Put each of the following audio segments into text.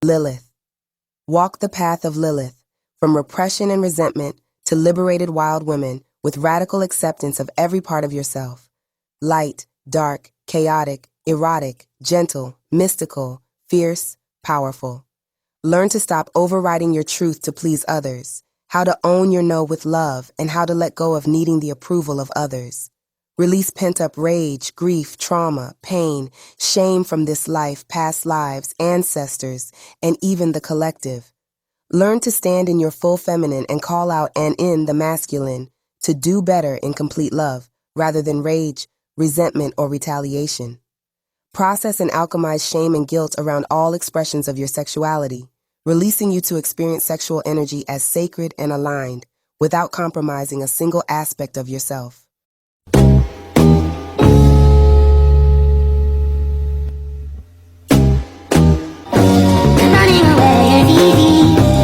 Lilith. Walk the path of Lilith, from repression and resentment to liberated wild women with radical acceptance of every part of yourself. Light, dark, chaotic, erotic, gentle, mystical, fierce, powerful. Learn to stop overriding your truth to please others, how to own your no with love, and how to let go of needing the approval of others. Release pent-up rage, grief, trauma, pain, shame from this life, past lives, ancestors, and even the collective. Learn to stand in your full feminine and call out and in the masculine, to do better in complete love, rather than rage, resentment, or retaliation. Process and alchemize shame and guilt around all expressions of your sexuality, releasing you to experience sexual energy as sacred and aligned, without compromising a single aspect of yourself.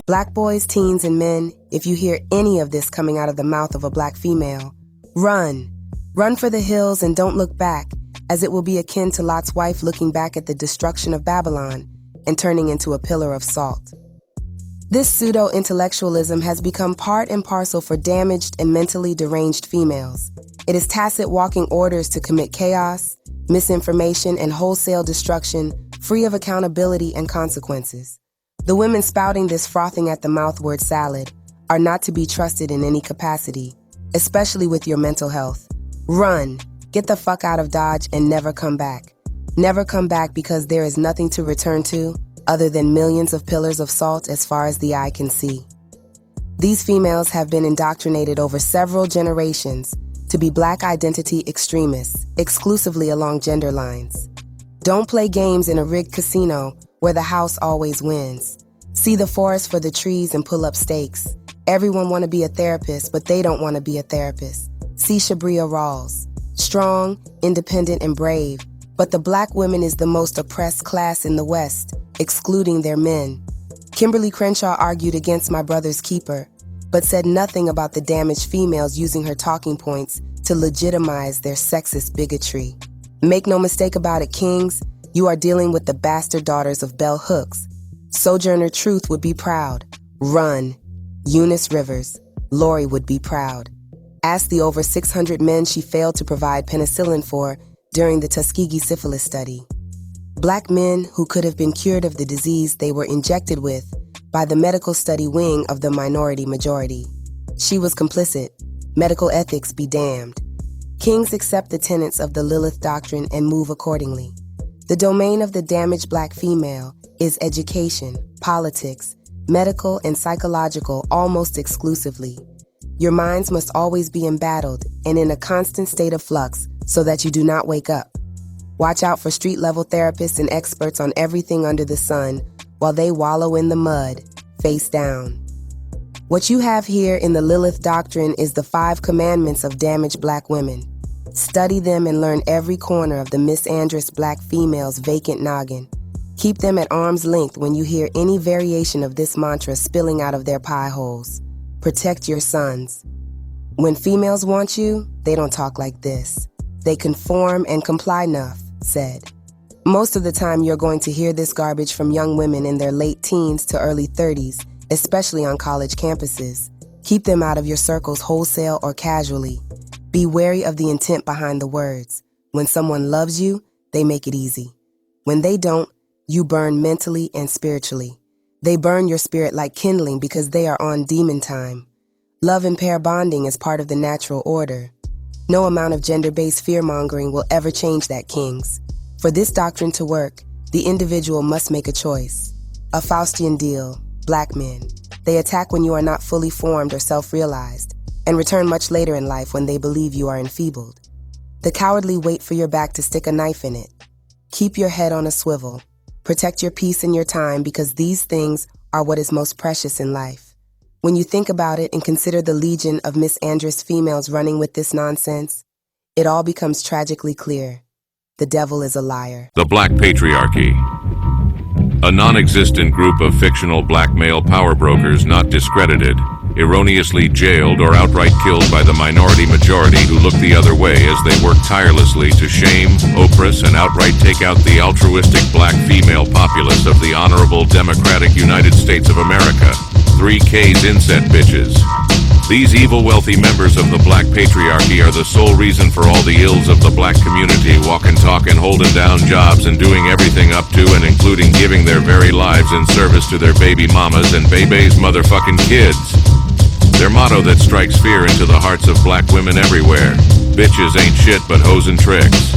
Black boys, teens, and men, if you hear any of this coming out of the mouth of a black female, run. Run for the hills and don't look back, as it will be akin to Lot's wife looking back at the destruction of Babylon and turning into a pillar of salt. This pseudo-intellectualism has become part and parcel for damaged and mentally deranged females. It is tacit walking orders to commit chaos, misinformation, and wholesale destruction, free of accountability and consequences. The women spouting this frothing at the mouth word salad are not to be trusted in any capacity, especially with your mental health. Run, get the fuck out of Dodge, and never come back. Never come back, because there is nothing to return to other than millions of pillars of salt as far as the eye can see. These females have been indoctrinated over several generations to be black identity extremists, exclusively along gender lines. Don't play games in a rigged casino where the house always wins. See the forest for the trees and pull up stakes. Everyone want to be a therapist, but they don't want to be a therapist. See Shabria Rawls. Strong, independent, and brave, but the black woman is the most oppressed class in the West, excluding their men. Kimberly Crenshaw argued against My Brother's Keeper, but said nothing about the damaged females using her talking points to legitimize their sexist bigotry. Make no mistake about it, kings, you are dealing with the bastard daughters of Bell Hooks. Sojourner Truth would be proud. Run. Eunice Rivers. Lori would be proud. Ask the over 600 men she failed to provide penicillin for during the Tuskegee syphilis study. Black men who could have been cured of the disease they were injected with by the medical study wing of the minority majority. She was complicit. Medical ethics be damned. Kings accept the tenets of the Lilith doctrine and move accordingly. The domain of the damaged black female is education, politics, medical, and psychological almost exclusively. Your minds must always be embattled and in a constant state of flux so that you do not wake up. Watch out for street-level therapists and experts on everything under the sun while they wallow in the mud, face down. What you have here in the Lilith doctrine is the 5 commandments of damaged black women. Study them and learn every corner of the misandrous black female's vacant noggin. Keep them at arm's length when you hear any variation of this mantra spilling out of their pie holes. Protect your sons. When females want you, they don't talk like this. They conform and comply enough, said. Most of the time you're going to hear this garbage from young women in their late teens to early 30s, especially on college campuses. Keep them out of your circles wholesale or casually. Be wary of the intent behind the words. When someone loves you, they make it easy. When they don't, you burn mentally and spiritually. They burn your spirit like kindling because they are on demon time. Love and pair bonding is part of the natural order. No amount of gender-based fear-mongering will ever change that, kings. For this doctrine to work, the individual must make a choice. A Faustian deal, black men. They attack when you are not fully formed or self-realized, and return much later in life when they believe you are enfeebled. The cowardly wait for your back to stick a knife in it. Keep your head on a swivel. Protect your peace and your time, because these things are what is most precious in life. When you think about it and consider the legion of misandrous females running with this nonsense, it all becomes tragically clear. The devil is a liar. The Black Patriarchy. A non-existent group of fictional black male power brokers not discredited, erroneously jailed or outright killed by the minority majority who look the other way as they work tirelessly to shame, oppress, and outright take out the altruistic black female populace of the honorable democratic United States of America. 3K's inset bitches. These evil wealthy members of the black patriarchy are the sole reason for all the ills of the black community, walking, talking, holding down jobs, and doing everything up to and including giving their very lives in service to their baby mamas and baby's motherfucking kids. Their motto that strikes fear into the hearts of black women everywhere: bitches ain't shit but hoes and tricks.